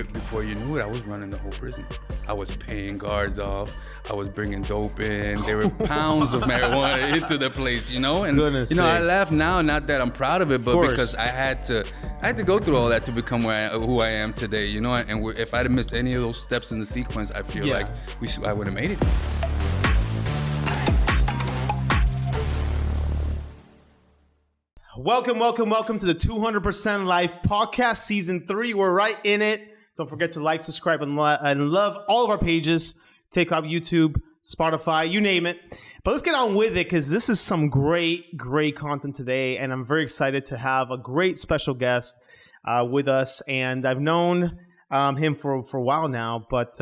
before you knew it, I was running the whole prison. I was paying guards off. I was bringing dope in. There were pounds of marijuana into the place, And I laugh now, not that I'm proud of it, but because I had to go through all that to become who I am today, And if I'd have missed any of those steps in the sequence, I feel like I would have made it. Welcome to the 200% Life Podcast Season 3. We're right in it. Don't forget to like, subscribe, and love all of our pages. TikTok, YouTube, Spotify, you name it. But let's get on with it because this is some great content today. And I'm very excited to have a great special guest with us. And I've known him for a while now. But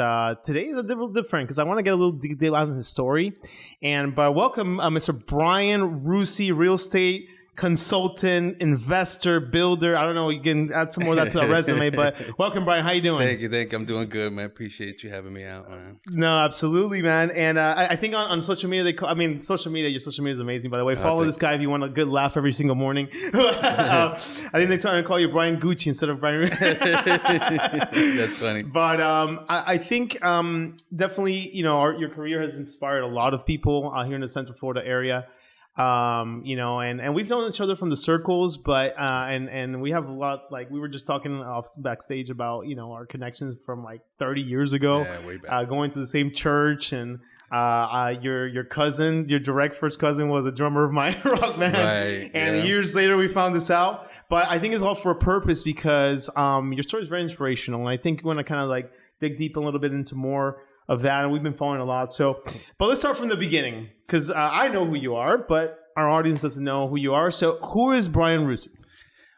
today is a little different because I want to get a little detail on his story. But welcome, Mr. Bryan Russi, real estate consultant, investor, builder. I don't know. You can add some more of that to our resume. But welcome, Bryan. How you doing? Thank you. I'm doing good, man. Appreciate you having me out, man. No, absolutely, man. And I think on social media, your social media is amazing, by the way. Follow this guy if you want a good laugh every single morning. I think they're trying to call you Brian Gucci instead of Brian. That's funny. But I think definitely, your career has inspired a lot of people here in the Central Florida area. And we've known each other from the circles, but and we have a lot, like we were just talking backstage about, our connections from like 30 years ago, way back. Going to the same church, and your cousin, your direct first cousin was a drummer of my rock band. Right, and years later we found this out, but I think it's all for a purpose because your story is very inspirational. And I think we want to kind of like dig deep a little bit into more of that, and we've been following a lot. But let's start from the beginning because I know who you are, but our audience doesn't know who you are. So who is Bryan Russi?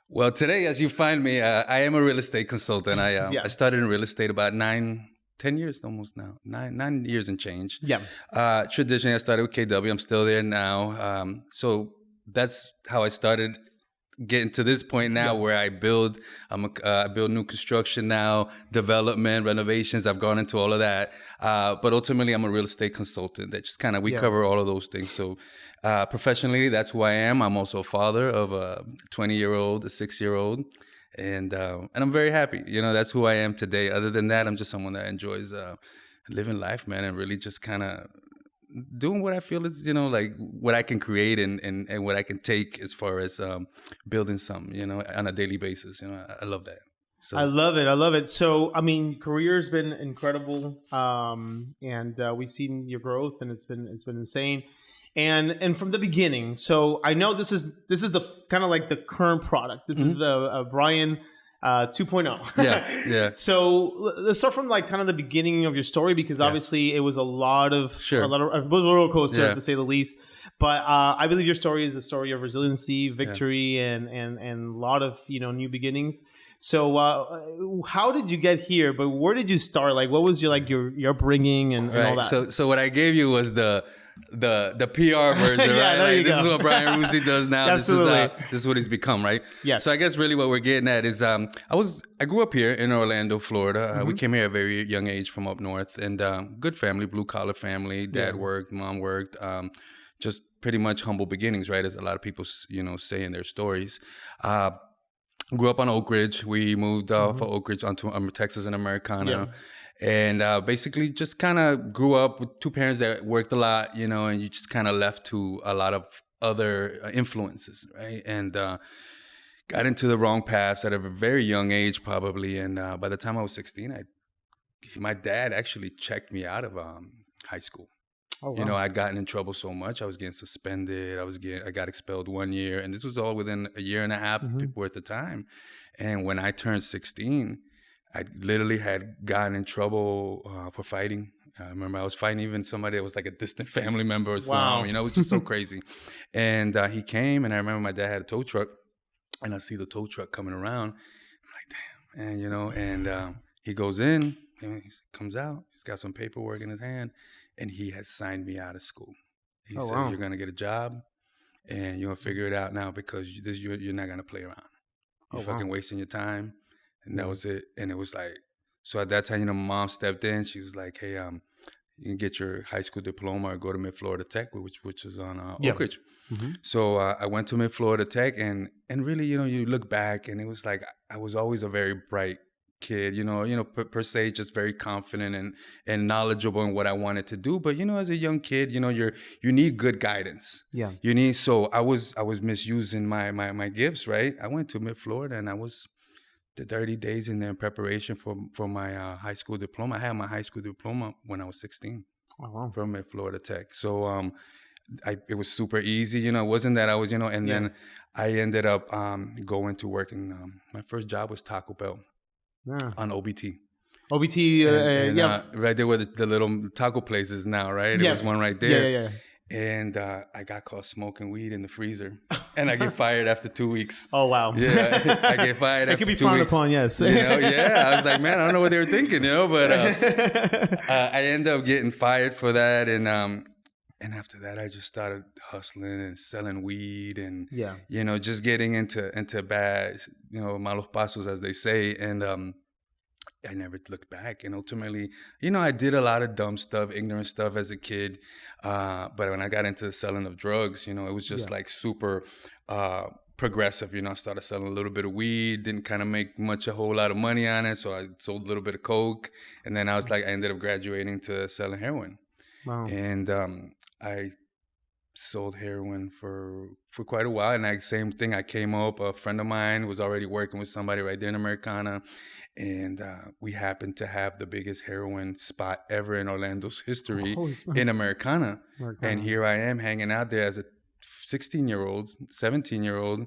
Well, today, as you find me, I am a real estate consultant. I started in real estate about 10 years almost now, 9 years and change. Yeah. Traditionally, I started with KW. I'm still there now. So that's how I started getting to this point now where I build. I build new construction now, development, renovations. I've gone into all of that. But ultimately, I'm a real estate consultant. That just kind of, we cover all of those things. So professionally, that's who I am. I'm also a father of a 20-year-old, a 6-year-old. And I'm very happy. That's who I am today. Other than that, I'm just someone that enjoys living life, man, and really just kind of doing what I feel is, like what I can create and what I can take as far as building something, on a daily basis. I love that. So. I love it. So, career has been incredible. And we've seen your growth, and it's been insane. And from the beginning, so I know this is the kind of like the current product. This is the Bryan 2.0. Yeah. So let's start from like kind of the beginning of your story, because obviously it was it was a roller coaster to say the least. But I believe your story is a story of resiliency, victory, and a lot of new beginnings. So how did you get here? But where did you start? Like, what was your upbringing and all that? So what I gave you was the PR version, right? This is what Bryan Russi does now. Absolutely. This is what he's become, right? Yes. So I guess really what we're getting at is I grew up here in Orlando, Florida. We came here at a very young age from up north, and good family, blue collar family. Dad worked, mom worked. Just pretty much humble beginnings, right? As a lot of people say in their stories. Grew up on Oak Ridge. We moved off of Oak Ridge onto Texas and Americana. Yeah. And basically just kind of grew up with two parents that worked a lot, and you just kind of left to a lot of other influences, right? And got into the wrong paths at a very young age, probably. And by the time I was 16, my dad actually checked me out of high school. Oh, wow. I'd gotten in trouble so much. I was getting suspended. I got expelled 1 year. And this was all within a year and a half worth of time. And when I turned 16, I literally had gotten in trouble for fighting. I remember I was fighting even somebody that was like a distant family member or something. It was just so crazy. And he came, and I remember my dad had a tow truck, and I see the tow truck coming around. I'm like, damn. And he goes in, and he comes out. He's got some paperwork in his hand, and he had signed me out of school. He said, you're going to get a job, and you're going to figure it out now because you're not going to play around. You're fucking wasting your time. And that was it. And it was like, so at that time, my mom stepped in. She was like, hey, you can get your high school diploma or go to Mid-Florida Tech, which is on Oak Ridge. So I went to Mid-Florida Tech, and really, you look back, and it was like I was always a very bright kid, per se, just very confident and knowledgeable in what I wanted to do. But, as a young kid, you need good guidance. Yeah. So I was misusing my gifts, right? I went to Mid-Florida and I was the 30 days in there in preparation for my high school diploma. I had my high school diploma when I was 16 from Mid-Florida Tech. So it was super easy, it wasn't that I was, and then I ended up going to work in, my first job was Taco Bell on OBT. OBT, right there where the little taco place is now, right? There was one right there. Yeah. And I got caught smoking weed in the freezer, and I get fired after 2 weeks. Oh, wow. Yeah, I get fired after 2 weeks. It could be frowned upon, yes. I was like, man, I don't know what they were thinking, but I ended up getting fired for that, and after that, I just started hustling and selling weed, and just getting into bad, malos pasos, as they say, and I never looked back. And ultimately, I did a lot of dumb stuff, ignorant stuff as a kid. But when I got into the selling of drugs, it was just like super progressive. I started selling a little bit of weed, didn't kind of make a whole lot of money on it. So I sold a little bit of coke. And then I ended up graduating to selling heroin. Wow. And I sold heroin for quite a while. And same thing, I came up, a friend of mine was already working with somebody right there in Americana. And we happened to have the biggest heroin spot ever in Orlando's history in Americana. And here I am hanging out there as a 16-year-old, 17-year-old.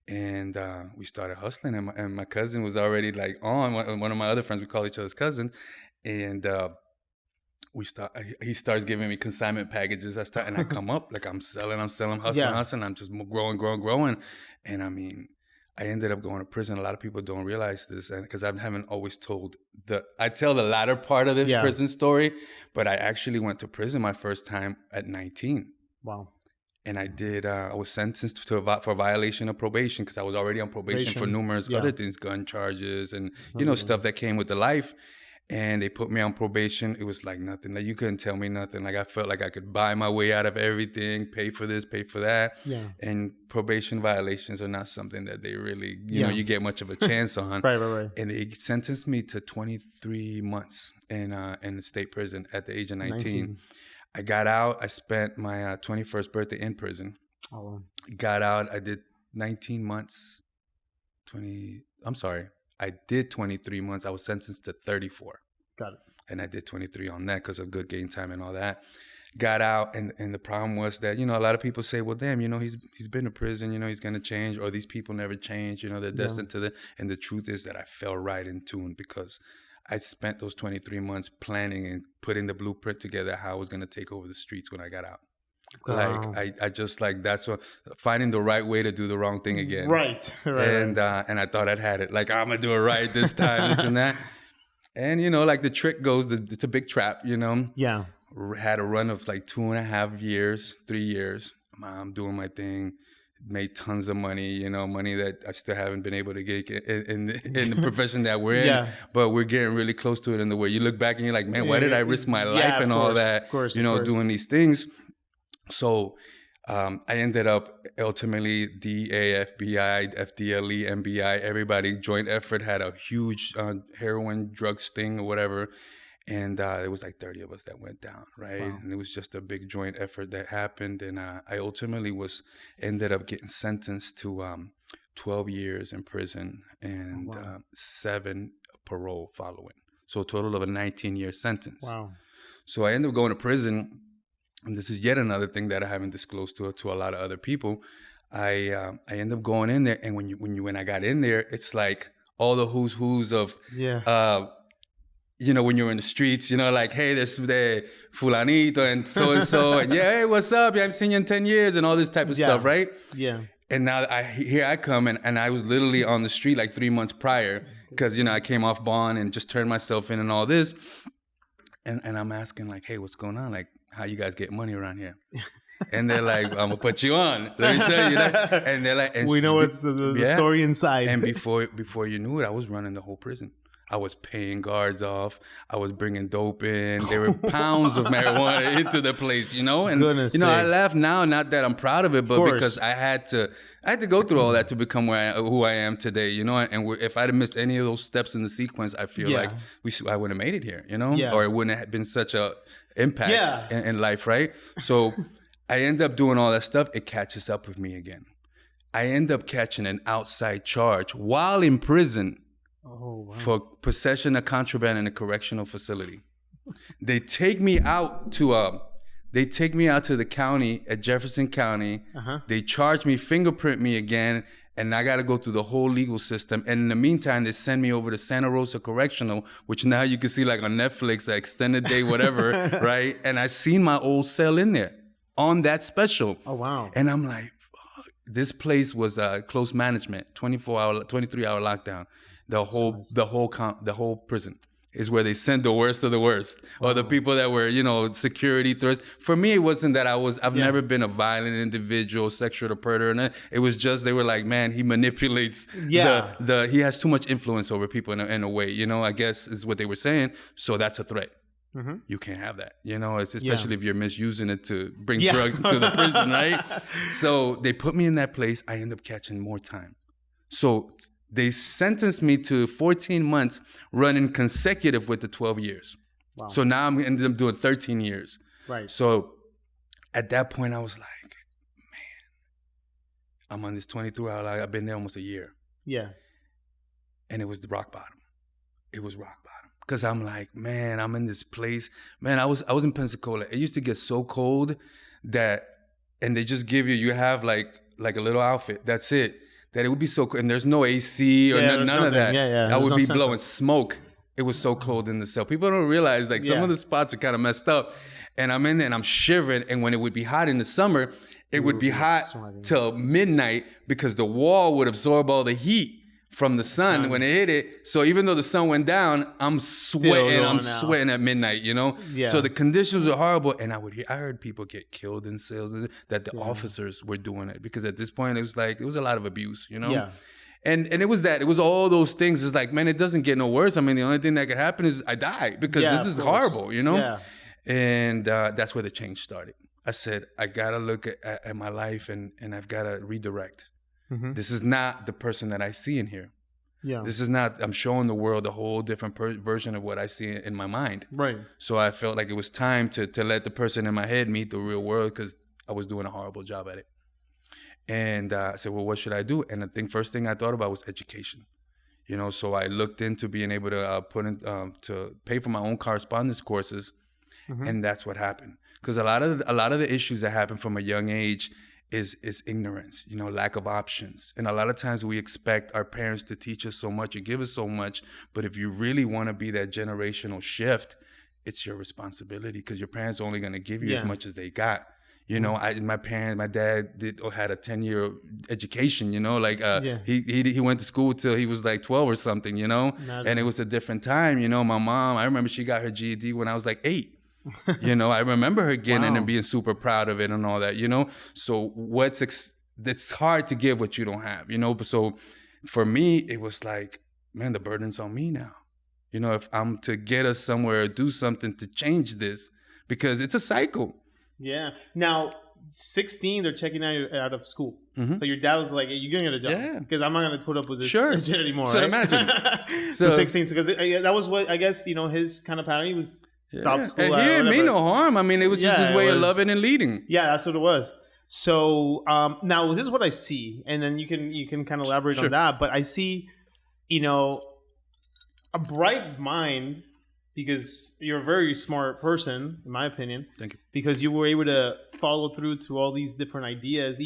And we started hustling. And my cousin was already like on, one of my other friends, we call each other's cousin. And he starts giving me consignment packages. And I come up, like I'm selling, hustling. I'm just growing. And I mean, I ended up going to prison. A lot of people don't realize this, and because I haven't always told I tell the latter part of the prison story, but I actually went to prison my first time at 19. Wow. And I was sentenced for violation of probation, because I was already on probation for numerous other things, gun charges and, stuff that came with the life. And they put me on probation. It was like nothing. Like, you couldn't tell me nothing. Like, I felt like I could buy my way out of everything, pay for this, pay for that. Yeah. And probation violations are not something that they really, you get much of a chance on. Right. And they sentenced me to 23 months in the state prison at the age of 19. I got out. I spent my 21st birthday in prison. Oh, wow. Got out. I did 19 months. I did 23 months. I was sentenced to 34. Got it. And I did 23 on that because of good game time and all that. Got out, and the problem was that, a lot of people say, well, damn, he's been to prison, he's going to change, or these people never change, they're destined to and the truth is that I fell right in tune, because I spent those 23 months planning and putting the blueprint together how I was going to take over the streets when I got out. Wow. Like, I just, like, that's what, finding the right way to do the wrong thing again. Right. And I thought I'd had it. Like, I'm going to do it right this time, this and that. And, like the trick goes, it's a big trap, Yeah. Had a run of like 2.5 years, 3 years. I'm doing my thing, made tons of money, money that I still haven't been able to get in the profession that we're in. But we're getting really close to it in the way you look back and you're like, man, why did I risk my life and all that, of course. doing these things? So I ended up ultimately DA, FBI, FDLE, MBI, everybody, joint effort, had a huge heroin drug sting or whatever. And it was like 30 of us that went down, right? Wow. And it was just a big joint effort that happened. And I ultimately ended up getting sentenced to 12 years in prison and 7 parole following. So a total of a 19-year sentence. Wow. So I ended up going to prison. And this is yet another thing that I haven't disclosed to a lot of other people. I ended up going in there, and when I got in there, it's like all the who's of when you're in the streets, like, hey, there's the fulanito and so and yeah, hey, what's up? Yeah, I haven't seen you in 10 years and all this type of stuff, right? Yeah. And now here I come, and I was literally on the street like 3 months prior, because I came off bond and just turned myself in and all this. And I'm asking, like, hey, what's going on? Like, how you guys get money around here? And they're like, I'm going to put you on. Let me show you that. And they're like... we know what's the story inside. And before you knew it, I was running the whole prison. I was paying guards off. I was bringing dope in. There were pounds of marijuana into the place, you know? And, I laugh now, not that I'm proud of it, but because I had to go through all that to become who I am today, you know? And if I'd have missed any of those steps in the sequence, I feel like I wouldn't have made it here, you know? Or it wouldn't have been such a impact in life, right? So I end up doing all that stuff. It catches up with me again. I end up catching an outside charge while in prison for possession of contraband in a correctional facility. They take me out to the county at Jefferson County. They charge me, fingerprint me again, and I got to go through the whole legal system. And in the meantime, they send me over to Santa Rosa Correctional, which now you can see like on Netflix, like extended day, whatever, right? And I seen my old cell in there on that special. Oh, wow. And I'm like, fuck. This place was close management, 23-hour lockdown. The whole prison is where they send the worst of the worst, or the people that were, security threats. For me, it wasn't that I've never been a violent individual, sexual predator. And it was just, they were like, man, he manipulates he has too much influence over people in a way, I guess is what they were saying. So that's a threat. Mm-hmm. You can't have that, it's especially if you're misusing it to bring drugs to the prison, right? So they put me in that place. I end up catching more time. So they sentenced me to 14 months running consecutive with the 12 years. Wow. So now I'm ended up doing 13 years. Right. So at that point, I was like, man, I'm on this 23-hour. I've been there almost a year. Yeah. And it was the rock bottom. It was rock bottom. Because I'm like, man, I'm in this place. Man, I was in Pensacola. It used to get so cold and they just give you have like a little outfit. That's it. That it would be so cold. And there's no AC or none of that. Yeah. I would be blowing smoke. It was so cold in the cell. People don't realize some of the spots are kind of messed up. And I'm in there and I'm shivering. And when it would be hot in the summer, it would be hot till midnight because the wall would absorb all the heat from the sun when it hit it. So even though the sun went down, I'm sweating. I'm sweating at midnight, Yeah. So the conditions were horrible. And I heard people get killed in cells, that the officers were doing it. Because at this point, it was a lot of abuse, Yeah. And it was that. It was all those things. It's like, man, it doesn't get no worse. I mean, the only thing that could happen is I die. Because this is horrible, Yeah. And that's where the change started. I said, I got to look at my life and I've got to redirect. Mm-hmm. This is not the person that I see in here. Yeah. This is not, I'm showing the world a whole different version of what I see in my mind. Right. So I felt like it was time to let the person in my head meet the real world because I was doing a horrible job at it. And I said, well, what should I do? And first thing I thought about was education. So I looked into being able to to pay for my own correspondence courses. Mm-hmm. And that's what happened. Because a lot of the issues that happen from a young age is ignorance, lack of options. And a lot of times we expect our parents to teach us so much or give us so much. But if you really want to be that generational shift, it's your responsibility because your parents are only going to give you as much as they got. My dad had a 10-year education, he went to school till he was like 12 or something, and it was a different time. My mom, I remember she got her GED when I was like 8. I remember her getting it and being super proud of it and all that, So it's hard to give what you don't have, So for me, it was like, man, the burden's on me now. If I'm to get us somewhere or do something to change this, because it's a cycle. Yeah. Now, 16, they're checking out of school. Mm-hmm. So your dad was like, hey, you're going to get a job. Yeah. Because I'm not going to put up with this shit anymore. So right? Imagine. So 16, because that was what, I guess, his kind of pattern. He was stop school. And he didn't mean no harm. I mean, it was just his way of loving and leading. Yeah, that's what it was. So now this is what I see. And then you can kind of elaborate on that. But I see, a bright mind, because you're a very smart person, in my opinion. Thank you. Because you were able to follow through to all these different ideas,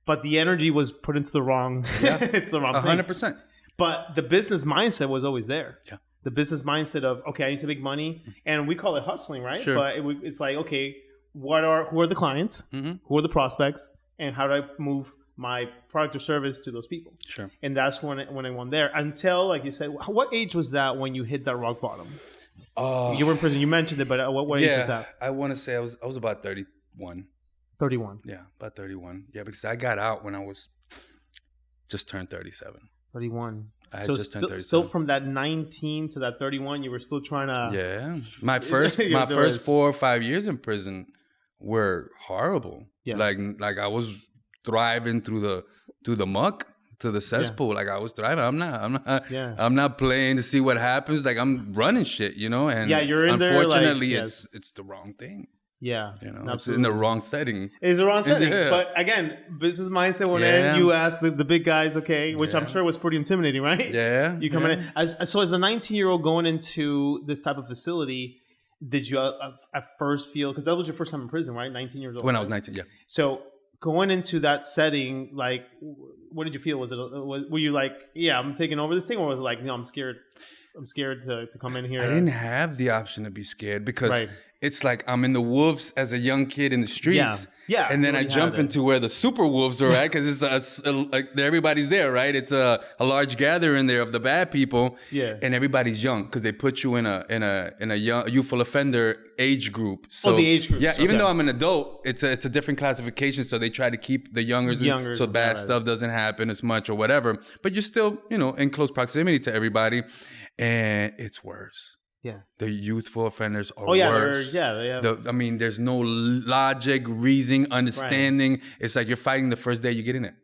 but the energy was put into the wrong. Yeah, it's the wrong 100%. thing. But the business mindset was always there. Yeah. The business mindset of, okay, I need to make money, and we call it hustling, right? Sure. But it's like, okay, who are the clients? Mm-hmm. Who are the prospects? And how do I move my product or service to those people? Sure. And that's when I went there. Until, like you said, what age was that when you hit that rock bottom? You were in prison. You mentioned it, but what age was that? I want to say I was about 31. 31. Yeah, about 31. Yeah, because I got out when I was just turned 37. 31. I So just turned still 37. from that 19 to that 31, you were still trying to. Yeah, my first There was- 4 or 5 years in prison were horrible. Yeah. Like I was thriving through the muck, to the cesspool. Like I was thriving. Yeah. I'm not playing to see what happens. Like I'm running shit, you know. And Yeah, you're in there, like, unfortunately, yes. it's the wrong thing. Yeah, You know, it's in absolutely. the wrong setting. It's the wrong setting. Yeah. But again, business mindset when Yeah. you ask the big guys, okay, which I'm Yeah. sure was pretty intimidating, right? Yeah, You coming yeah. in. So as a 19-year-old going into this type of facility, did you at first feel, because that was your first time in prison, right? 19 years old. When I right? was 19, yeah. So going into that setting, like, what did you feel? Were you like, yeah, I'm taking over this thing, or was it like, no, I'm scared to come in here? I didn't have the option to be scared because Right. it's like I'm in the wolves as a young kid in the streets. Yeah, And then you I already jump had it. into where the super wolves are at because like everybody's there, right? It's a large gathering there of the bad people. Yeah. And everybody's young because they put you in a young youthful offender age group. So the age groups, yeah, even okay. though I'm an adult, it's a different classification. So they try to keep the youngers so and bad badass. stuff doesn't happen as much or whatever. But you're still, in close proximity to everybody. And it's worse. Yeah. The youthful offenders are They worse. have. There's no logic, reasoning, understanding. It's like you're fighting the first day you get in there.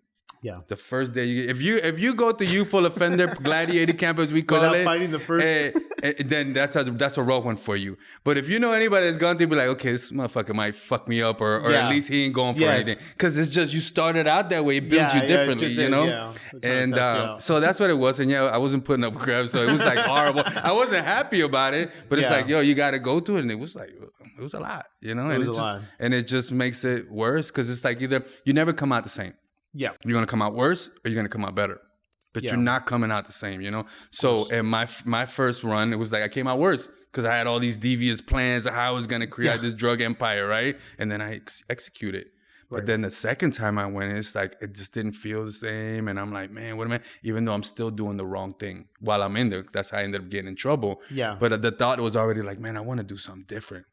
Yeah. The first day if you go to youthful offender gladiator camp as we call Without it, fighting the first. then that's a rough one for you. But if you know anybody that's gone through, be like, okay, this motherfucker might fuck me up, or Yeah. at least he ain't going for Yes. anything, because it's just you started out that way. It builds you differently, it's just- It kinda And tests you out. so that's what it was. And I wasn't putting up crap, so it was like horrible. I wasn't happy about it, but it's Yeah. like, you got to go through it, and it was like. It was a lot, It and was a lot. and it just makes it worse because it's like either you never come out the same. Yeah. You're gonna come out worse, or you're gonna come out better, but Yeah. you're not coming out the same. So in my first run, it was like I came out worse because I had all these devious plans of how I was gonna create this drug empire, right? And then I executed. But Right. then the second time I went, it's like it just didn't feel the same, and I'm like, man, what am I? Even though I'm still doing the wrong thing while I'm in there, that's how I ended up getting in trouble. Yeah. But the thought was already like, man, I want to do something different.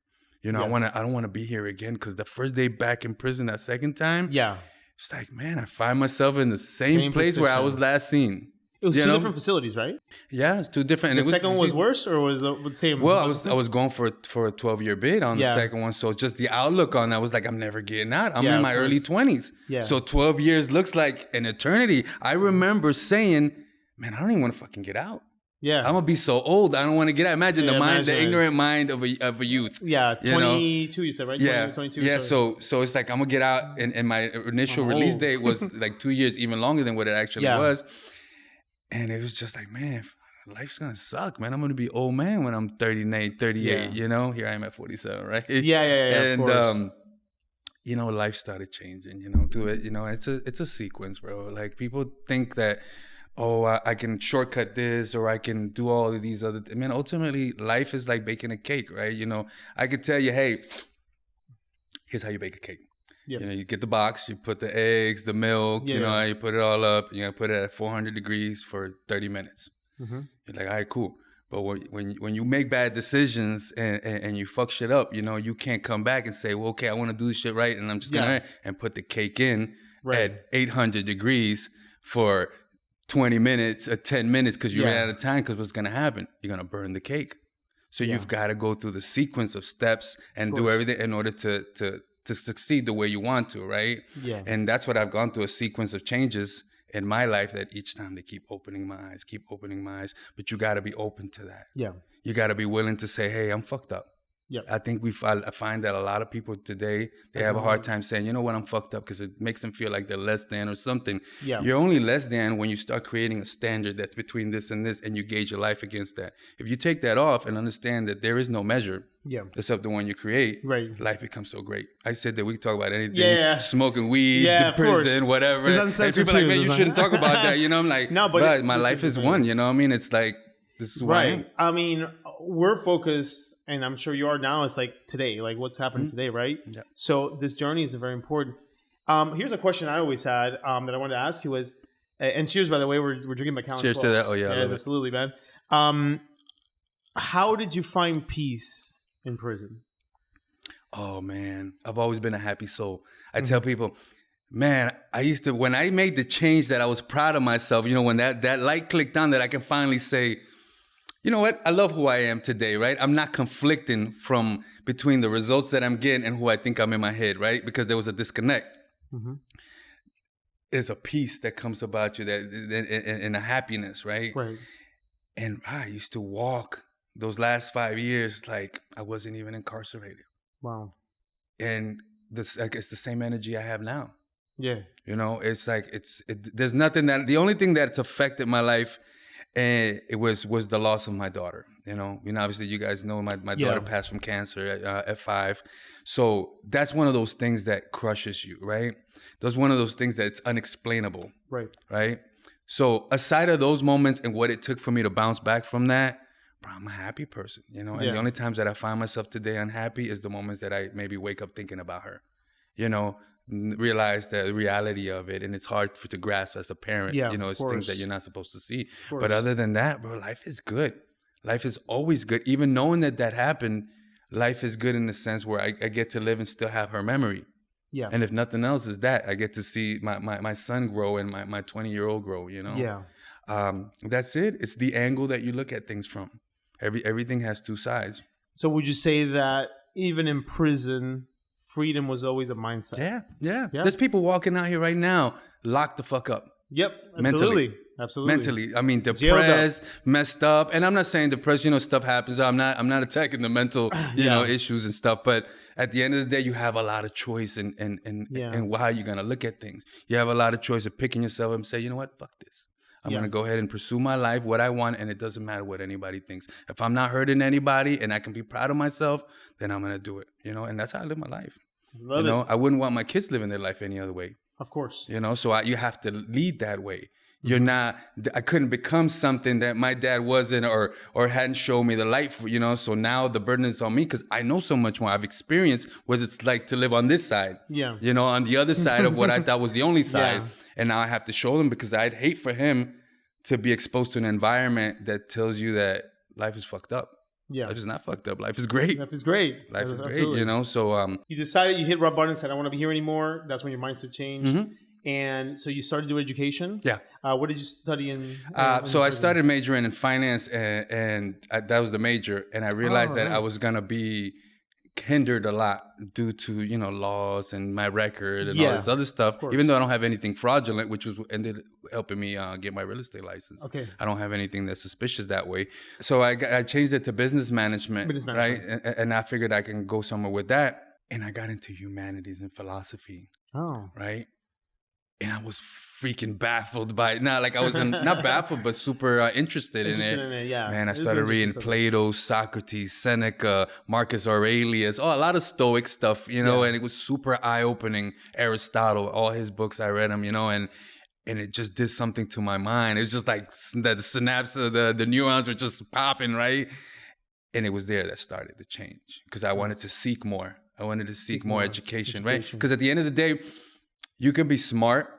Yeah. I don't want to be here again because the first day back in prison, that second time, Yeah. it's like, man, I find myself in the same place where I position. was last seen. It was You two know? different facilities, right? Yeah, it's two different. The second one was worse, or was it the same? Well, I was going for a 12-year bid on the Yeah. second one, so just the outlook on that was like, I'm never getting out. I'm Yeah, in my of early course. 20s. Yeah. So 12 years looks like an eternity. I remember saying, man, I don't even want to fucking get out. Yeah. I'm gonna be so old. I don't want to get out. Imagine Yeah, the mind, imagine the it. ignorant mind of a youth. Yeah. You know? 22, you said, right? Yeah, 22. yeah. so- So it's like I'm gonna get out, and my initial I'm release old. date was like 2 years, even longer than what it actually Yeah. was. And it was just like, man, life's gonna suck, man. I'm gonna be old man when I'm 39, 38. Yeah. Here I am at 47, right? Yeah. And of course. life started changing. To it. It's a sequence, bro. Like people think that. Oh, I can shortcut this, or I can do all of these other. Ultimately, life is like baking a cake, right? I could tell you, hey, here's how you bake a cake. Yep. You get the box, you put the eggs, the milk, Yeah. you put it all up, put it at 400 degrees for 30 minutes. Mhm. You're like, all right, cool. But when you make bad decisions and you fuck shit up, you can't come back and say, well, okay, I want to do this shit right, and I'm just gonna and put the cake in at 800 degrees for 20 minutes or 10 minutes because you ran out of time. Because what's gonna happen? You're gonna burn the cake. So you've got to go through the sequence of steps and do everything in order to succeed the way you want to, right? Yeah. And that's what I've gone through, a sequence of changes in my life that each time they keep opening my eyes. But you got to be open to that. Yeah. You got to be willing to say, hey, I'm fucked up. Yep. I think I find that a lot of people today, they have a hard time saying, you know what, I'm fucked up, because it makes them feel like they're less than or something. Yeah. You're only less than when you start creating a standard that's between this and this, and you gauge your life against that. If you take that off and understand that there is no measure except the one you create, life becomes so great. I said that we can talk about anything, smoking weed, of course. prison, whatever. It's And uncensored people are like, too. man, you shouldn't talk about that. I'm like, No, but but my this life is is the one. thing. It's like, this is why I am. I mean, we're focused, and I'm sure you are now. It's like today, like what's happening today, right? Yeah. So this journey is very important. Here's a question I always had that I wanted to ask you was, and cheers, by the way, we're drinking Macallan. Cheers to that. Oh, yeah, I love it. absolutely, man. How did you find peace in prison? Oh man, I've always been a happy soul. I tell people, Man, when I made the change that I was proud of myself, when that light clicked on, that I can finally say, you know what? I love who I am today, right? I'm not conflicting between the results that I'm getting and who I think I'm in my head, right? Because there was a disconnect. Mm-hmm. There's a peace that comes about you and a happiness, right? Right. And I used to walk those last 5 years like I wasn't even incarcerated. Wow. And it's the same energy I have now. Yeah. It's like there's nothing the only thing that's affected my life, and it was the loss of my daughter. Obviously you guys know my daughter passed from cancer at 5. So that's one of those things that crushes you, right? That's one of those things that's unexplainable. Right. Right. So aside of those moments and what it took for me to bounce back from that, bro, I'm a happy person, and the only times that I find myself today unhappy is the moments that I maybe wake up thinking about her, realize the reality of it, and it's hard to grasp as a parent. It's things that you're not supposed to see. But other than that, bro, life is good. Life is always good. Even knowing that happened, life is good in the sense where I get to live and still have her memory. Yeah. And if nothing else is that, I get to see my son grow and my 20-year-old grow, Yeah. That's it. It's the angle that you look at things from. Everything has two sides. So would you say that even in prison, freedom was always a mindset? Yeah. There's people walking out here right now locked the fuck up. Yep, absolutely. Mentally. I mean, depressed, messed up. And I'm not saying depressed, stuff happens. I'm not attacking the mental, issues and stuff. But at the end of the day, you have a lot of choice in how you're going to look at things. You have a lot of choice of picking yourself up and say, you know what, fuck this. I'm going to go ahead and pursue my life, what I want, and it doesn't matter what anybody thinks. If I'm not hurting anybody and I can be proud of myself, then I'm going to do it, and that's how I live my life. Love it. I wouldn't want my kids living their life any other way. Of course. So you have to lead that way. You're not, I couldn't become something that my dad wasn't or hadn't shown me the light for, so now the burden is on me because I know so much more. I've experienced what it's like to live on this side, on the other side of what I thought was the only side. And now I have to show him because I'd hate for him to be exposed to an environment that tells you that life is fucked up. Yeah. Life is not fucked up. Life is great. Life is great. Life is great, so. You decided, you hit rock bottom and said, I want to be here anymore. That's when your mindset changed. Mm-hmm. And so you started doing education. Yeah. What did you study in? So I started majoring in finance, and that was the major. And I realized that I was gonna be hindered a lot due to laws and my record and all this other stuff. Even though I don't have anything fraudulent, which ended helping me get my real estate license. Okay. I don't have anything that's suspicious that way. So I changed it to business management. Right? And I figured I can go somewhere with that. And I got into humanities and philosophy. Oh. Right. And I was freaking baffled by it. Not like I was not baffled, but super interested in it. Yeah. Man, I started reading Plato, Socrates, Seneca, Marcus Aurelius, a lot of Stoic stuff, and it was super eye-opening. Aristotle, all his books, I read them, and it just did something to my mind. It was just like the synapse, the neurons were just popping, right? And it was there that started the change because I wanted to seek more. I wanted to seek more education, right? Because at the end of the day, you can be smart,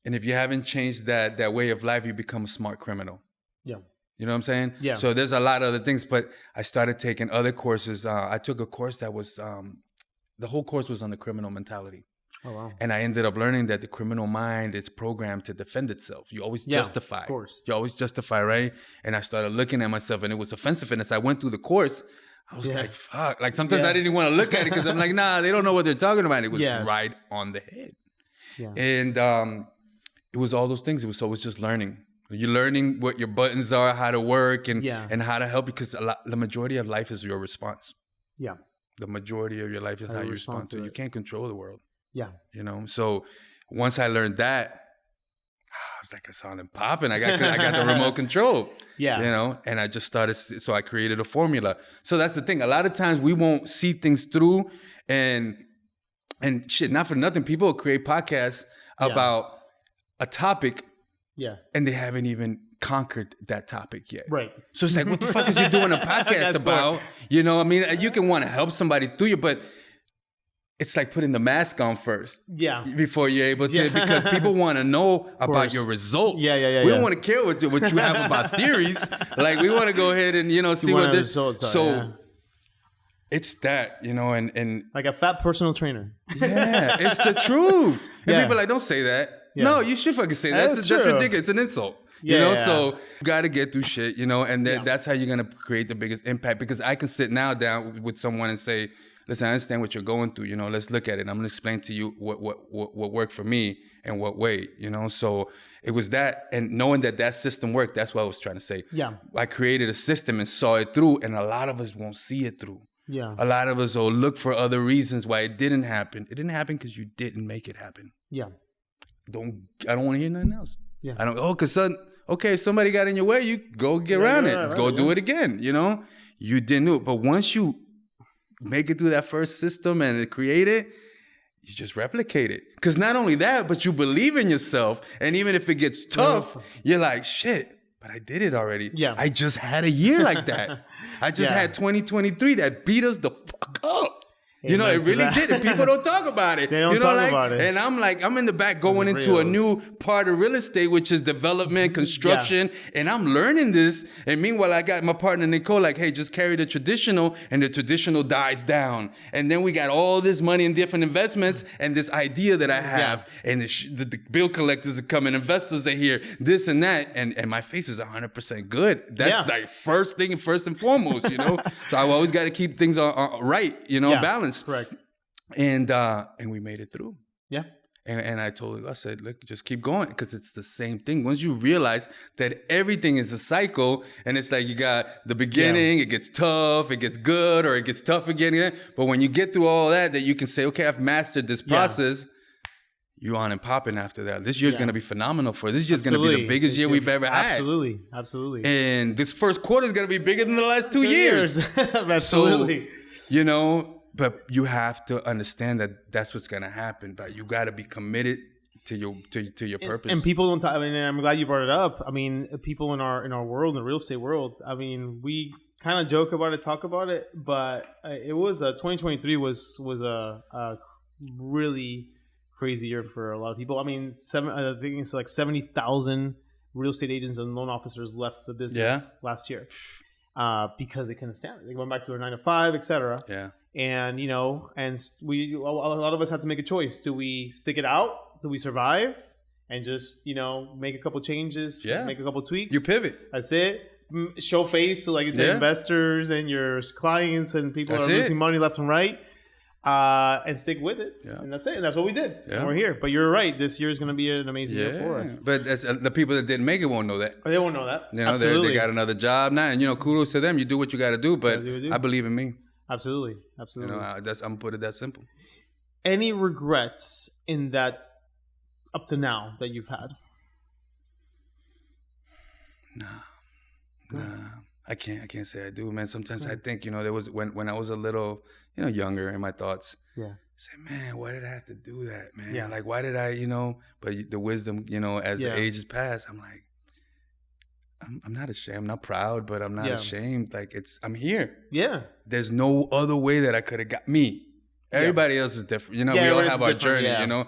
and if you haven't changed that way of life, you become a smart criminal. Yeah. You know what I'm saying? Yeah. So there's a lot of other things, but I started taking other courses. I took a course that was, the whole course was on the criminal mentality. Oh, wow. And I ended up learning that the criminal mind is programmed to defend itself. You always justify. Of course. You always justify, right? And I started looking at myself, and it was offensive. And as I went through the course, I was like, fuck. Like sometimes I didn't even want to look at it because I'm like, nah, they don't know what they're talking about. It was right on the head. Yeah. And it was all those things. It was just learning. You're learning what your buttons are, how to work, and how to help, because the majority of life is your response. Yeah. The majority of your life is how you respond to it. You can't control the world. Yeah. So once I learned that, I was like a silent pop, and I got the remote control. Yeah. And I just started. So I created a formula. So that's the thing. A lot of times we won't see things through, and shit, not for nothing, people will create podcasts about a topic, and they haven't even conquered that topic yet. Right. So it's like, what the fuck is you doing a podcast about? You can want to help somebody through you, but it's like putting the mask on first. Yeah. Before you're able to, because people want to know about your results. Yeah. We don't want to care what you have about theories. Like, we want to go ahead and, see what the results are. So it's that, and like a fat personal trainer. Yeah, it's the truth. And people are like, don't say that. Yeah. No, you should fucking say that. That's true. ridiculous. It's an insult. Yeah, you know, yeah. so you got to get through shit, you know, and that's how you're going to create the biggest impact. Because I can sit now down with someone and say, listen, I understand what you're going through, you know, let's look at it. I'm going to explain to you what worked for me and what way, you know. So it was that, and knowing that system worked, that's what I was trying to say. Yeah. I created a system and saw it through, and a lot of us won't see it through. Yeah. A lot of us will look for other reasons why it didn't happen. It didn't happen because you didn't make it happen. Yeah. I don't want to hear nothing else. Yeah. I don't, okay, if somebody got in your way, you go get around it. Go do it again, you know? You didn't do it. But once you make it through that first system and create it, you just replicate it. Because not only that, but you believe in yourself. And even if it gets tough, you're like, shit, but I did it already. Yeah. I just had a year like that. I just had 2023 that beat us the fuck up. You know, it really did. And people don't talk about it. They don't talk about it. And I'm in the back going into a new part of real estate, which is development, construction. And I'm learning this. And meanwhile, I got my partner, Nicole, like, hey, just carry the traditional, and the traditional dies down. And then we got all this money in different investments and this idea that I have. And the bill collectors are coming, investors are here, this and that. And my face is 100% good. That's like first and foremost, you know. So I always got to keep things right, you know, balanced. Correct. And we made it through. Yeah. And I told her, I said, look, just keep going, because it's the same thing. Once you realize that everything is a cycle, and it's like you got the beginning, it gets tough, it gets good, or it gets tough again. But when you get through all that you can say, okay, I've mastered this process. You on and popping after that. This year's going to be phenomenal for us. This year's going to be the biggest year we've ever had. Absolutely. And this first quarter is going to be bigger than the last 2 years. Absolutely. So, you know, but you have to understand that that's what's going to happen. But you got to be committed to your purpose. And people don't talk. I mean, I'm glad you brought it up. I mean, people in our world, in the real estate world, I mean, we kind of joke about it, talk about it, but it was 2023 was a really crazy year for a lot of people. I mean, I think it's like 70,000 real estate agents and loan officers left the business last year because they couldn't stand it. They went back to their 9 to 5, etc. Yeah. And, you know, and a lot of us have to make a choice. Do we stick it out? Do we survive and just, you know, make a couple changes, make a couple tweaks? You pivot. That's it. Show face to, like you said, investors and your clients and people that are losing money left and right, and stick with it. Yeah. And that's it. And that's what we did. Yeah. And we're here. But you're right. This year is going to be an amazing year for us. But that's, the people that didn't make it won't know that. They won't know that. You know, they got another job now. And, you know, kudos to them. You do what you got to do. But I believe in me. Absolutely. You know, I'm put it that simple. Any regrets in that up to now that you've had? Nah. I can't say I do, man. Sometimes I think, you know, there was when I was a little, you know, younger in my thoughts. Yeah. Say, man, why did I have to do that, man? Yeah. Like, why did I, you know? But the wisdom, you know, as the ages pass, I'm like, I'm not ashamed. I'm not proud, but I'm not ashamed. Like, I'm here. Yeah. There's no other way that I could have got me. Everybody else is different. You know, we all have our journey, you know?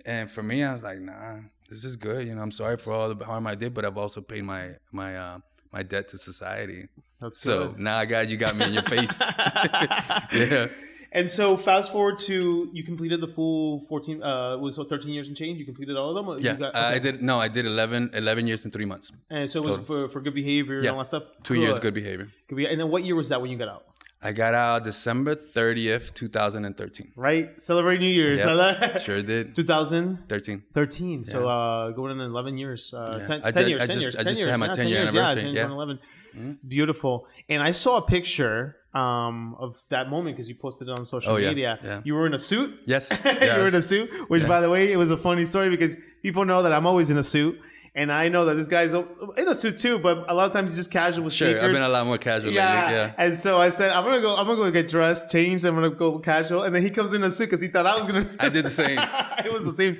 And for me, I was like, nah, this is good. You know, I'm sorry for all the harm I did, but I've also paid my debt to society. That's good. So now you got me in your face. Yeah. And so fast forward to, you completed the full 14, was 13 years and change? You completed all of them? Yeah, I did 11 years and 3 months. And so it was for good behavior and all that stuff? 2 years good behavior. And then what year was that when you got out? I got out December 30th, 2013. Right? Celebrate New Year's. Yep. Sure did. 2013. 13. So going in 11 years. 10 years. I just had my 10-year anniversary. Yeah, 11. Mm-hmm. Beautiful. And I saw a picture of that moment because you posted it on social media. Yeah. You were in a suit? Yes. You were in a suit, which, by the way, it was a funny story because people know that I'm always in a suit. And I know that this guy's in a suit too, but a lot of times he's just casual with sneakers. I've been a lot more casual lately. Yeah. And so I said, I'm gonna go get dressed, changed. I'm gonna go casual, and then he comes in a suit because he thought I was gonna. I did the same. It was the same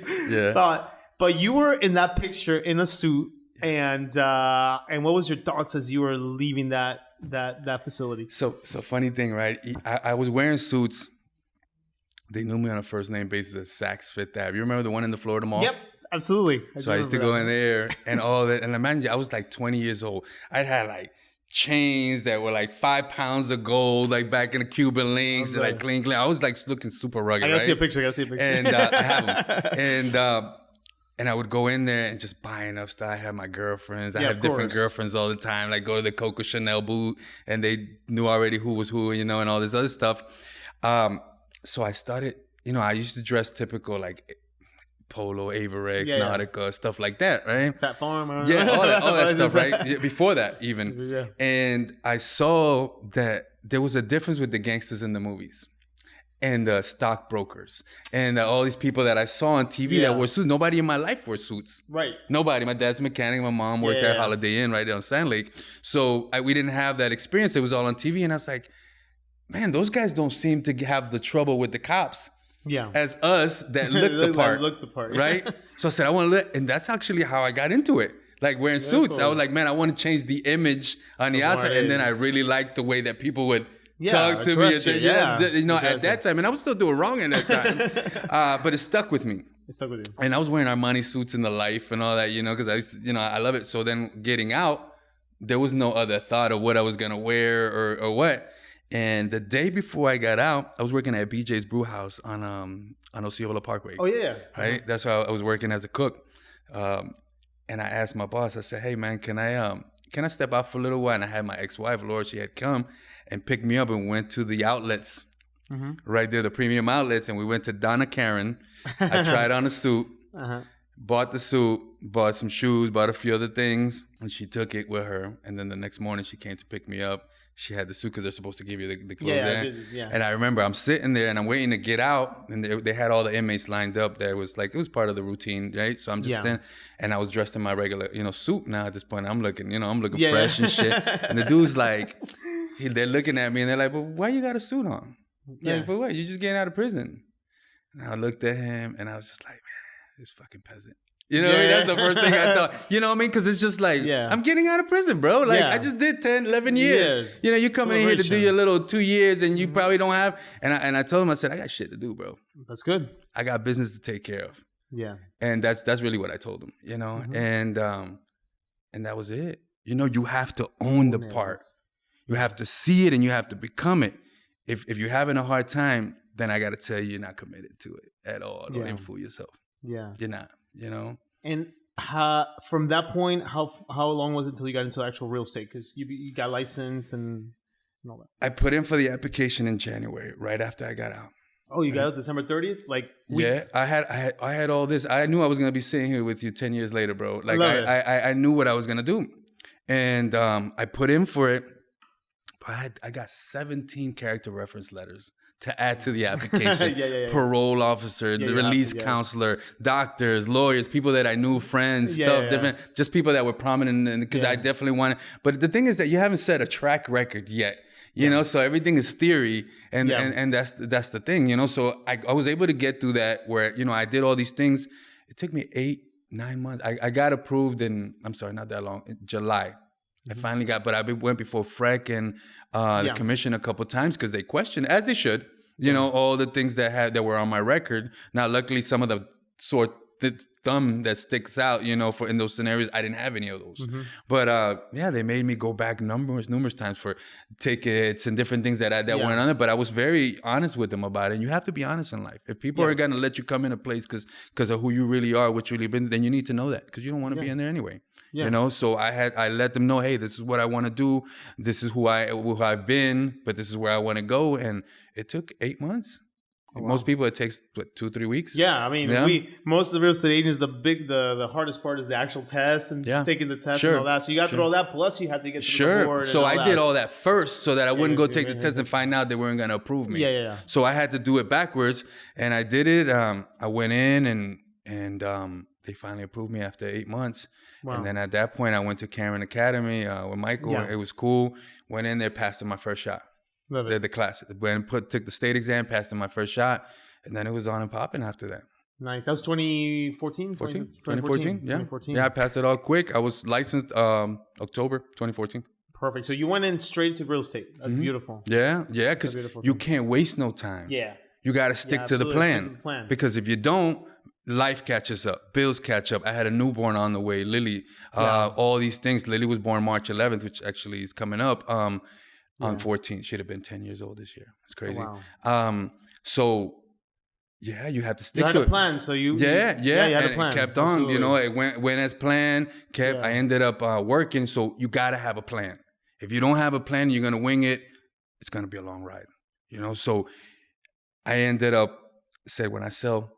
thought. But you were in that picture in a suit, and what was your thoughts as you were leaving that facility? So funny thing, right? I was wearing suits. They knew me on a first name basis as Saks Fifth Ave. You remember the one in the Florida Mall? Yep. Absolutely. So I used to go in there and all that. And imagine, I was like 20 years old. I had like chains that were like 5 pounds of gold, like back in the Cuban links, and like clean. I was like looking super rugged. I gotta right? see a picture. And I have them. And I would go in there and just buy enough stuff. I had my girlfriends. I have different girlfriends all the time. Like go to the Coco Chanel booth, and they knew already who was who, and all this other stuff. So I started. I used to dress typical like Polo, Averex, Nautica, stuff like that, right? Fat Farm. All that stuff, right? Before that, even. Yeah. And I saw that there was a difference with the gangsters in the movies and the stockbrokers and all these people that I saw on TV that wore suits. Nobody in my life wore suits. Right. Nobody. My dad's a mechanic. My mom worked at Holiday Inn right there on Sand Lake. So we didn't have that experience. It was all on TV. And I was like, man, those guys don't seem to have the trouble with the cops. Yeah. As us that look the part. Right? So I said, I want to look. And that's actually how I got into it. Like wearing suits. I was like, man, I want to change the image on the outside. And then I really liked the way that people would talk to me. At that time. And I was still doing wrong at that time. But it stuck with me. It stuck with you. And I was wearing Armani suits in the life and all that, because I used to, I love it. So then getting out, there was no other thought of what I was going to wear or what. And the day before I got out, I was working at BJ's Brew House on Osceola Parkway. Oh, yeah. Right? That's why I was working as a cook. And I asked my boss, I said, hey, man, can I step out for a little while? And I had my ex-wife, Laura, she had come and picked me up and went to the outlets right there, the premium outlets. And we went to Donna Karen. I tried on a suit, bought the suit, bought some shoes, bought a few other things. And she took it with her. And then the next morning she came to pick me up. She had the suit because they're supposed to give you the clothes there. Yeah. And I remember I'm sitting there and I'm waiting to get out. And they had all the inmates lined up. It was part of the routine, right? So I'm just standing. And I was dressed in my regular, suit now at this point. I'm looking fresh and shit. And the dude's like, they're looking at me and they're like, but why you got a suit on? Like, for what? You're just getting out of prison. And I looked at him and I was just like, man, this fucking peasant. You know what I mean? That's the first thing I thought. You know what I mean? Because it's just like, I'm getting out of prison, bro. Like, I just did 10, 11 years. You coming in here to do your little 2 years and you probably don't have. And I told him, I said, I got shit to do, bro. That's good. I got business to take care of. Yeah. And that's really what I told him, And that was it. You have to own the part. You have to see it and you have to become it. If you're having a hard time, then I got to tell you, you're not committed to it at all. Don't even fool yourself. Yeah. You're not. And from that point, how long was it until you got into actual real estate? Because you got licensed and all that. I put in for the application in January, right after I got out. Oh, you got out December 30th? Like weeks? Yeah, I had all this. I knew I was gonna be sitting here with you 10 years later, bro. Like I knew what I was gonna do, and I put in for it. But I got 17 character reference letters to add to the application. Parole officer, the release counselor, doctors, lawyers, people that I knew, friends, different, just people that were prominent because I definitely wanted. But the thing is that you haven't set a track record yet, so everything is theory. And that's the thing, So I was able to get through that where, I did all these things. It took me 8-9 months. I got approved in not that long, in July. I finally but I went before FREC and the commission a couple times because they questioned, as they should, all the things that were on my record. Now, luckily, some of the sore thumb that sticks out, for in those scenarios, I didn't have any of those. But they made me go back numerous times for tickets and different things that weren't on it. But I was very honest with them about it. And you have to be honest in life. If people are going to let you come in a place because of who you really are, what you really been, then you need to know that because you don't want to be in there anyway. So I let them know, hey, this is what I want to do. This is who I've been, but this is where I want to go. And it took 8 months. Oh, wow. Most people, it takes 2-3 weeks. Yeah, I mean, most of the real estate agents, the hardest part is the actual test and taking the test and all that. So you got through all that. Plus, you had to get to the board. So I did all that first, so that I wouldn't go take the test and find out they weren't going to approve me. Yeah. So I had to do it backwards, and I did it. I went in, and they finally approved me after 8 months. Wow. And then at that point, I went to Cameron Academy with Michael. Yeah. It was cool. Went in there, passed in my first shot. The class. Took the state exam, passed in my first shot, and then it was on and popping after that. Nice. That was 2014? 2014, yeah. 2014. Yeah, I passed it all quick. I was licensed October 2014. Perfect. So you went in straight to real estate. That's beautiful. Yeah, because you can't waste no time. Yeah. You got to stick to the plan. Because if you don't, life catches up, bills catch up. I had a newborn on the way, Lily, all these things. Lily was born March 11th, which actually is coming up on 14th. She'd have been 10 years old this year. It's crazy. Oh, wow. So yeah, you have to stick you had to a it. plan, so you you had and a plan. it kept on. Absolutely. You know, it went as planned. I ended up working. So you got to have a plan. If you don't have a plan, you're gonna wing it. It's gonna be a long ride. You know, so I ended up said when I sell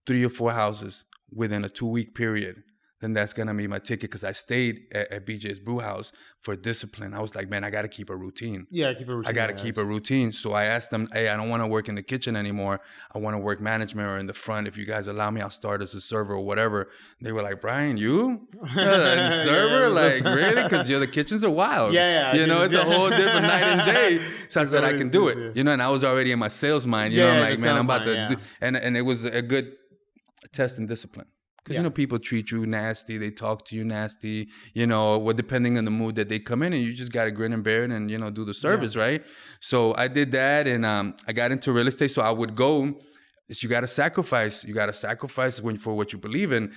3 or 4 houses within a 2-week period, then that's going to be my ticket, because I stayed at BJ's Brew House for discipline. I was like, man, I got to keep a routine. Yeah, keep a routine. I got to keep a routine. So I asked them, hey, I don't want to work in the kitchen anymore. I want to work management or in the front. If you guys allow me, I'll start as a server or whatever. They were like, Bryan, you? The server? Like, really? Because the kitchens are wild. Yeah. You know, it's a whole different night and day. So I said, I can do it. You know, and I was already in my sales mind. You know, I'm like, man, I'm about to do. And it was a good test and discipline. Because, you know, people treat you nasty. They talk to you nasty, you know, depending on the mood that they come in. And you just got to grin and bear it and, you know, do the service, right? So I did that, and I got into real estate. So I would go. You got to sacrifice. You got to sacrifice for what you believe in.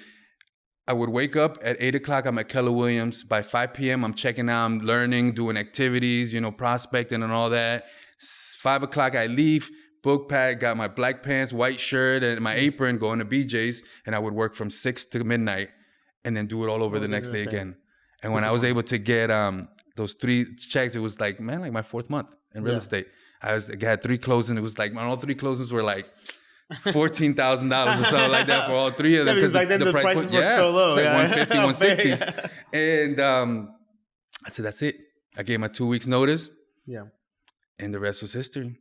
I would wake up at 8 o'clock. I'm at Keller Williams. By 5 p.m., I'm checking out. I'm learning, doing activities, you know, prospecting and all that. 5 o'clock, I leave. Book pack, got my black pants, white shirt, and my apron, going to BJ's, and I would work from 6 to midnight, and then do it all over the next day again. And when I was able to get those 3 checks, it was like, man, like my 4th month in real estate. I had 3 closings. It was like all 3 closings were like $14,000 or something like that for all 3 of them. Because back then the prices were so low. It's like 150, 160s. And I said, that's it. I gave my 2 weeks notice. Yeah. And the rest was history.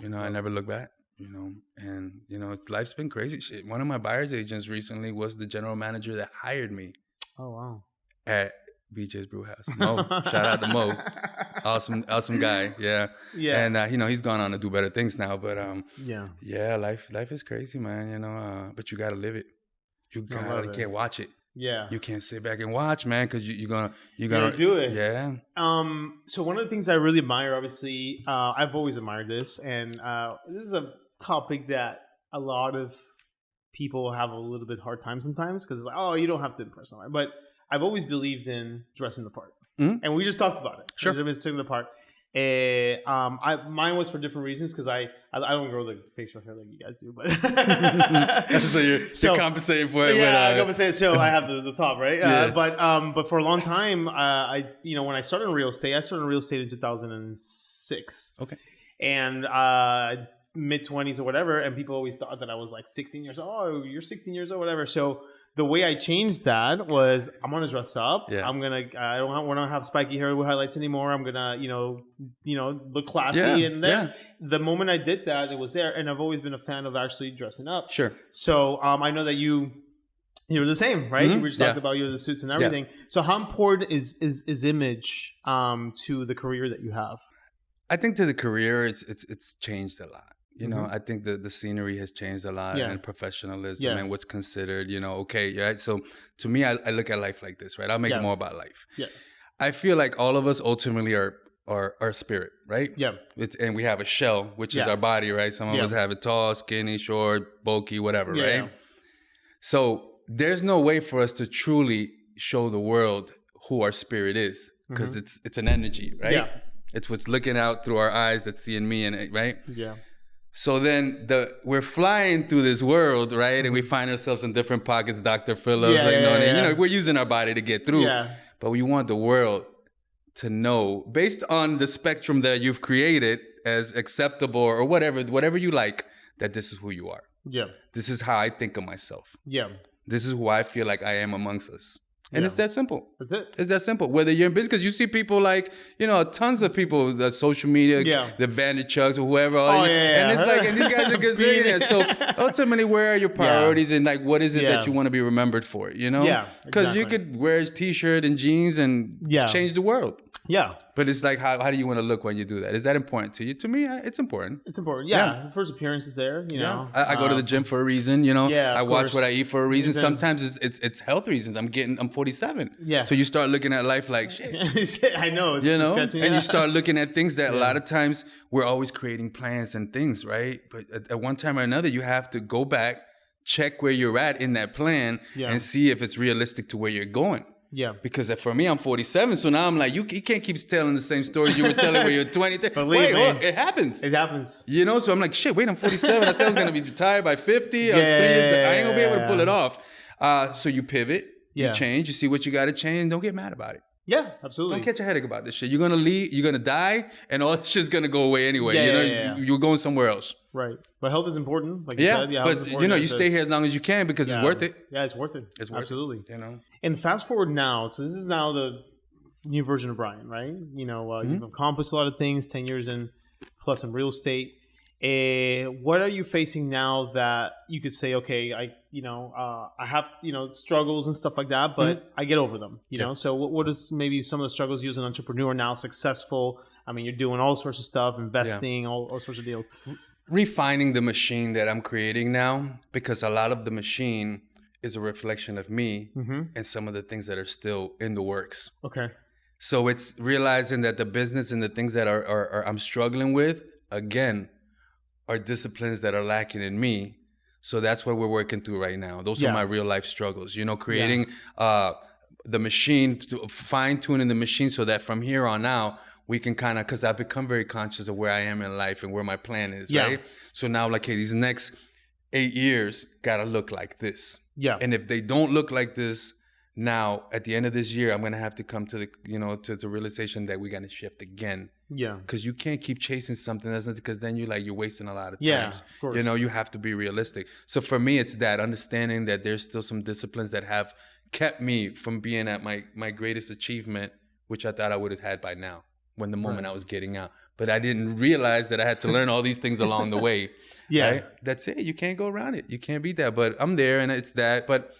You know, I never look back, you know, and, you know, life's been crazy shit. One of my buyer's agents recently was the general manager that hired me. Oh, wow. At BJ's Brew House. Mo. Shout out to Mo. Awesome guy. Yeah. Yeah. And, you know, he's gone on to do better things now. But, yeah, life is crazy, man, you know, but you got to live it. You can't watch it. Yeah. You can't sit back and watch, man, because you're gonna do it. Yeah. So one of the things I really admire, obviously, I've always admired this, and this is a topic that a lot of people have a little bit hard time sometimes, because it's like, oh, you don't have to impress someone. But I've always believed in dressing the part. Mm-hmm. And we just talked about it. Sure. Dressing the part. Mine was for different reasons, because I don't grow the facial hair like you guys do, but you're compensating for it. Yeah, I compensating. So I have the top, right? Yeah. But for a long time, when I started in real estate, in 2006. Okay. And mid-20s or whatever, and people always thought that I was like 16 years old. Oh, you're 16 years old, whatever. So the way I changed that was, I'm gonna dress up. Yeah. I don't want to have spiky hair with highlights anymore. I'm gonna, look classy. Yeah. And then the moment I did that, it was there. And I've always been a fan of actually dressing up. Sure. So I know that you're the same, right? Mm-hmm. We just talked about you with the suits and everything. Yeah. So how important is image to the career that you have? I think to the career, it's changed a lot. You know, I think the scenery has changed a lot, and professionalism and what's considered, okay, right? So to me, I look at life like this, right? I'll make it more about life. Yeah. I feel like all of us ultimately are spirit, right? Yeah. And we have a shell, which is our body, right? Some of us have it tall, skinny, short, bulky, whatever, right? So there's no way for us to truly show the world who our spirit is, because it's an energy, right? Yeah. It's what's looking out through our eyes that's seeing me in it, right? Yeah. So then we're flying through this world, right? And we find ourselves in different pockets, Dr. Phillips, we're using our body to get through. Yeah. But we want the world to know, based on the spectrum that you've created as acceptable or whatever you like, that this is who you are. Yeah. This is how I think of myself. Yeah. This is who I feel like I am amongst us. And it's that simple. That's it. It's that simple. Whether you're in business, because you see people like, tons of people, the social media, the Bandit Chucks or whoever. And it's like, and these guys are gazillionaires. So ultimately, where are your priorities and like, what is it that you want to be remembered for, Yeah. Because you could wear a t-shirt and jeans and change the world. Yeah. But it's like, how do you want to look when you do that? Is that important to you? To me, it's important. It's important. Yeah. First appearance is there, know. I go to the gym for a reason, I watch what I eat for a reason. Sometimes it's health reasons. I'm 47. Yeah. So you start looking at life like, shit. I know. It's sketchy, and you start looking at things that a lot of times we're always creating plans and things, right? But at one time or another, you have to go back check where you're at in that plan and see if it's realistic to where you're going. Yeah. Because for me, I'm 47, so now I'm like, you can't keep telling the same stories you were telling when you were 20. Wait, look, it happens. It happens. You know, so I'm like, shit, wait, I'm 47. I said I was going to be retired by 50. I ain't going to be able to pull it off. So you pivot, you change, you see what you got to change, don't get mad about it. Yeah, absolutely. Don't catch a headache about this shit. You're going to leave, you're going to die, and all this shit's going to go away anyway. You're going somewhere else. Right. But health is important, like you said. Yeah, but you stay here as long as you can because it's worth it. Yeah, it's worth it. It's worth absolutely. It, you know. And fast forward now. So this is now the new version of Bryan, right? You know, you've accomplished a lot of things, 10 years in, plus in real estate. What are you facing now that you could say, okay, I have, struggles and stuff like that, but I get over them, you know? So what is maybe some of the struggles you as an entrepreneur now, successful? I mean, you're doing all sorts of stuff, investing, all sorts of deals. Refining the machine that I'm creating now, because a lot of the machine is a reflection of me and some of the things that are still in the works. Okay. So it's realizing that the business and the things that are I'm struggling with, again, are disciplines that are lacking in me. So that's what we're working through right now. Those are my real life struggles, creating the machine, fine-tuning the machine so that from here on out, we can kind of, because I've become very conscious of where I am in life and where my plan is, right? So now, like, hey, these next 8 years got to look like this. Yeah. And if they don't look like this, now, at the end of this year, I'm going to have to come to the, to the realization that we're going to shift again. Yeah. Because you can't keep chasing something that's not, because then you're wasting a lot of times. Yeah, of course. You have to be realistic. So for me, it's that understanding that there's still some disciplines that have kept me from being at my greatest achievement, which I thought I would have had by now, when the moment I was getting out. But I didn't realize that I had to learn all these things along the way. Right? That's it. You can't go around it. You can't beat that. But I'm there, and it's that. But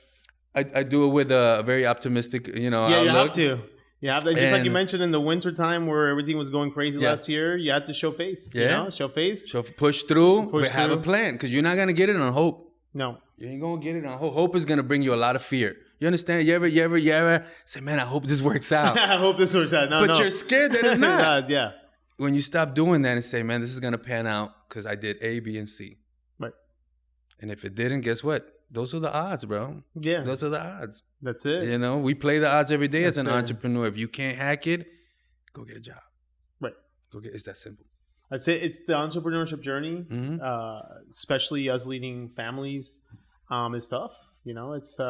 I do it with a very optimistic, outlook. You have to. Yeah, just like you mentioned in the winter time where everything was going crazy last year, you had to show face. Show face. Push through, but have a plan, because you're not gonna get it on hope. No, you ain't gonna get it on hope. Hope is gonna bring you a lot of fear. You understand? You ever say, man, I hope this works out. I hope this works out. But you're scared that it's not. Yeah. When you stop doing that and say, man, this is gonna pan out because I did A, B, and C. Right. And if it didn't, guess what? Those are the odds, bro. Yeah. Those are the odds. That's it. We play the odds every day as an entrepreneur. If you can't hack it, go get a job. Right. It's that simple. I'd say it's the entrepreneurship journey, especially us leading families, is tough. It's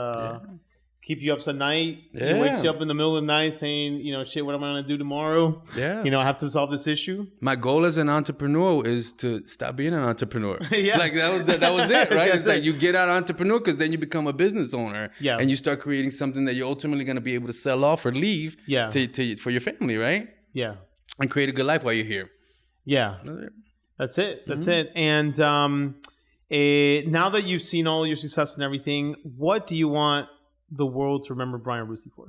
keep you up at night. He wakes you up in the middle of the night saying, shit, what am I going to do tomorrow? Yeah. I have to solve this issue. My goal as an entrepreneur is to stop being an entrepreneur. Like that was it, right? It's like you get out entrepreneur because then you become a business owner. Yeah. And you start creating something that you're ultimately going to be able to sell off or leave for your family, right? Yeah. And create a good life while you're here. Yeah. That's it. That's it. And now that you've seen all your success and everything, what do you want the world to remember Bryan Russi for?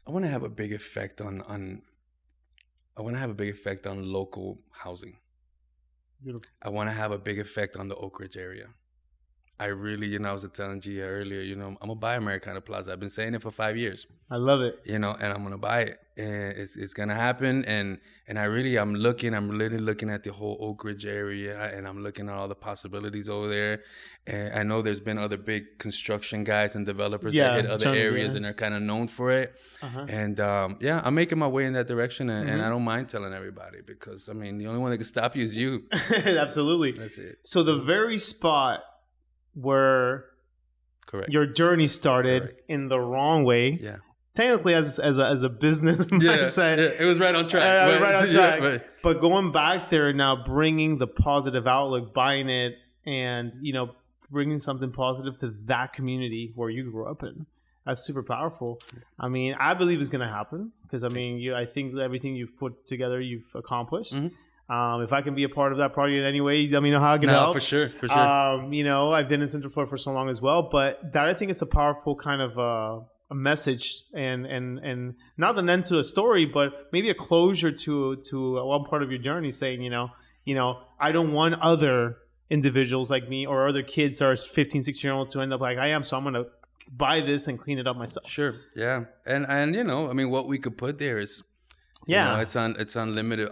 I want to have a big effect on local housing. Beautiful. I want to have a big effect on the Oak Ridge area. I really, I was telling Gia earlier, I'm gonna buy Americana Plaza. I've been saying it for 5 years. I love it. And I'm gonna buy it, and it's gonna happen. And I'm literally looking at the whole Oak Ridge area, and I'm looking at all the possibilities over there. And I know there's been other big construction guys and developers that hit other areas and are kind of known for it. And I'm making my way in that direction, and I don't mind telling everybody, because the only one that can stop you is you. Absolutely. That's it. So the very spot where your journey started in the wrong way. Yeah. Technically, as a business mindset, it was right on track. Right on track. But going back there now, bringing the positive outlook, buying it, and bringing something positive to that community where you grew up in. That's super powerful. I believe it's going to happen because I think everything you've put together, you've accomplished. If I can be a part of that party in any way, let me know how I can help. For sure. I've been in Central Florida for so long as well, but that I think is a powerful kind of a message and not an end to a story, but maybe a closure to one part of your journey, saying, I don't want other individuals like me or other kids that are 15, 16-year-olds to end up like I am, so I'm going to buy this and clean it up myself. Sure, yeah. And what we could put there is, it's unlimited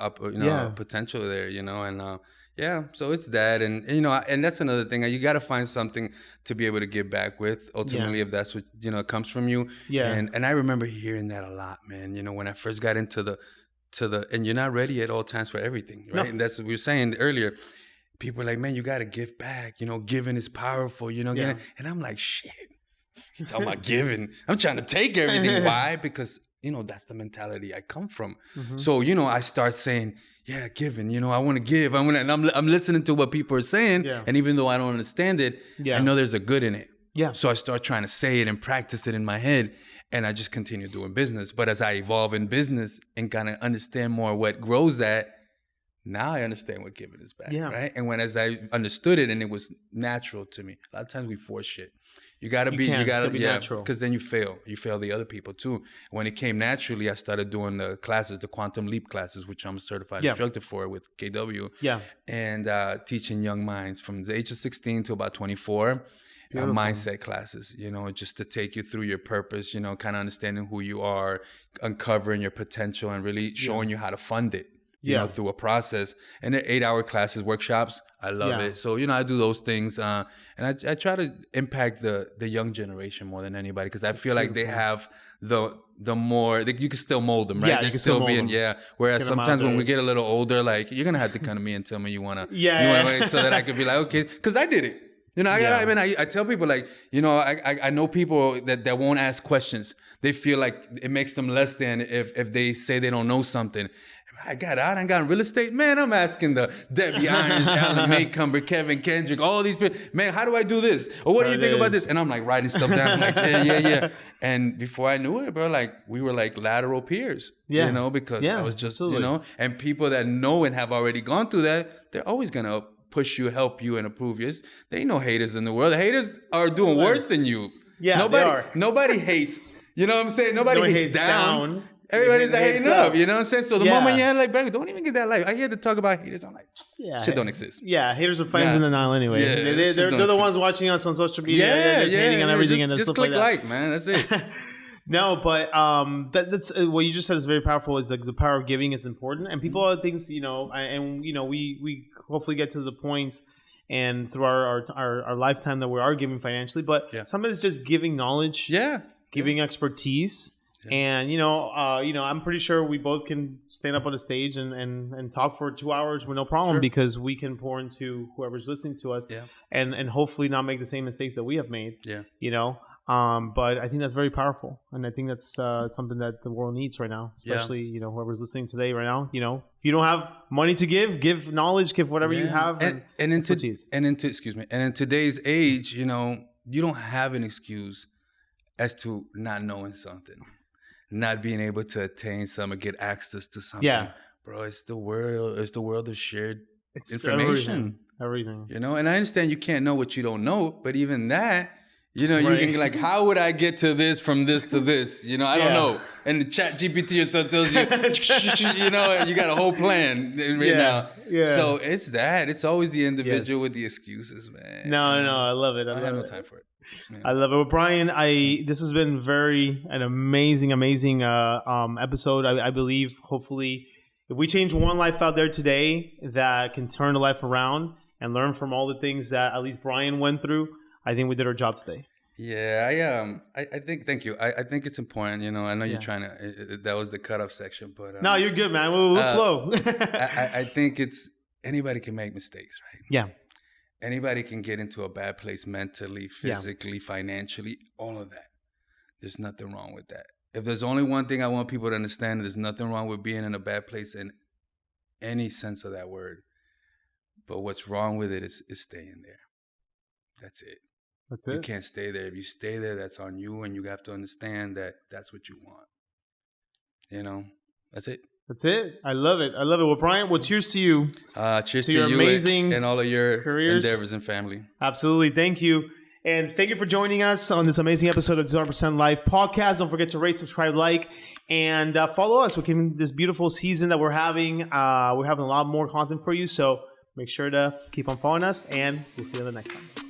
potential there, and Yeah, so it's that, and you know, and that's another thing. You got to find something to be able to give back with. Ultimately, if that's what comes from you. Yeah. And I remember hearing that a lot, man. You know, when I first got into the and you're not ready at all times for everything, right? No. And that's what we were saying earlier. People are like, man, you got to give back. You know, giving is powerful. You know, and I'm like, shit. You talking about giving? I'm trying to take everything. Why? Because that's the mentality I come from. So I start saying, yeah, giving. I want to give. And I'm listening to what people are saying. Yeah. And even though I don't understand it, I know there's a good in it. Yeah. So I start trying to say it and practice it in my head, and I just continue doing business. But as I evolve in business and kind of understand more what grows that, now I understand what giving is back, right? And as I understood it, and it was natural to me. A lot of times we force shit. You gotta be natural, because then you fail the other people too. When it came naturally, I started doing the classes, the Quantum Leap classes, which I'm a certified instructor for with KW. Yeah. And teaching young minds from the age of 16 to about 24. Mindset classes, just to take you through your purpose, kind of understanding who you are, uncovering your potential, and really showing you how to fund it. Through a process. And they're 8-hour classes, workshops. I love it. So, I do those things. And I try to impact the young generation more than anybody, because I feel like they have the more, you can still mold them, right? They can still be in, Whereas sometimes when we get a little older, like, you're going to have to come to me and tell me you want to, so that I could be like, okay, because I did it. I tell people, like, I know people that won't ask questions. They feel like it makes them less than if they say they don't know something. I got out. I got in real estate. Man, I'm asking the Debbie Irons, Alan Maycumber, Kevin Kendrick, all these people. Man, how do I do this? Or what do you think about this? And I'm like writing stuff down. I'm like, yeah. And before I knew it, bro, like we were like lateral peers. Because I was just, and people that know and have already gone through that, they're always going to push you, help you, and approve you. There ain't no haters in the world. The haters are doing worse than you. Yeah, nobody hates. You know what I'm saying? Nobody hates down. Everybody's like hating up, you know what I'm saying? So the moment you had like, baby, don't even get that life. I hear to talk about haters. I'm like, shit don't exist. Yeah, haters are fans in the now anyway. Yeah, they're the ones watching us on social media. They're just hating on everything and just stuff click like that. Man. That's it. No, but that's what you just said is very powerful. Is like the power of giving is important, and people are things, and we hopefully get to the point and through our lifetime that we are giving financially, but sometimes it's just giving knowledge, giving expertise. Yeah. And I'm pretty sure we both can stand up on a stage and talk for 2 hours with no problem, because we can pour into whoever's listening to us, and hopefully not make the same mistakes that we have made. But I think that's very powerful, and I think that's something that the world needs right now, especially whoever's listening today right now. If you don't have money to give knowledge, give whatever you have, and in today's age, you don't have an excuse as to not knowing something. Not being able to attain some or get access to something. Yeah. Bro, it's the world of shared information. Everything. And I understand you can't know what you don't know, but even that, you can like, how would I get to this from this to this? I don't know. And the chat GPT or so tells you, you got a whole plan now. Yeah. So it's that. It's always the individual with the excuses, man. No, I love it. I have no time for it. Yeah. I love it. Well, Bryan, this has been an amazing episode. I believe, hopefully, if we change one life out there today that can turn a life around and learn from all the things that at least Bryan went through, I think we did our job today. Yeah, I think. Thank you. I think it's important. I know you're trying to. That was the cutoff section, but no, you're good, man. We'll flow. I think anybody can make mistakes, right? Yeah. Anybody can get into a bad place mentally, physically, financially, all of that. There's nothing wrong with that. If there's only one thing I want people to understand, there's nothing wrong with being in a bad place in any sense of that word. But what's wrong with it is staying there. That's it. That's it. You can't stay there. If you stay there, that's on you, and you have to understand that that's what you want. That's it. That's it. I love it. Well, Bryan, cheers to you. Cheers to your amazing and all of your careers, endeavors, and family. Absolutely. Thank you. And thank you for joining us on this amazing episode of 0% Life Podcast. Don't forget to rate, subscribe, and follow us. This beautiful season that we're having. We're having a lot more content for you. So make sure to keep on following us, and we'll see you the next time.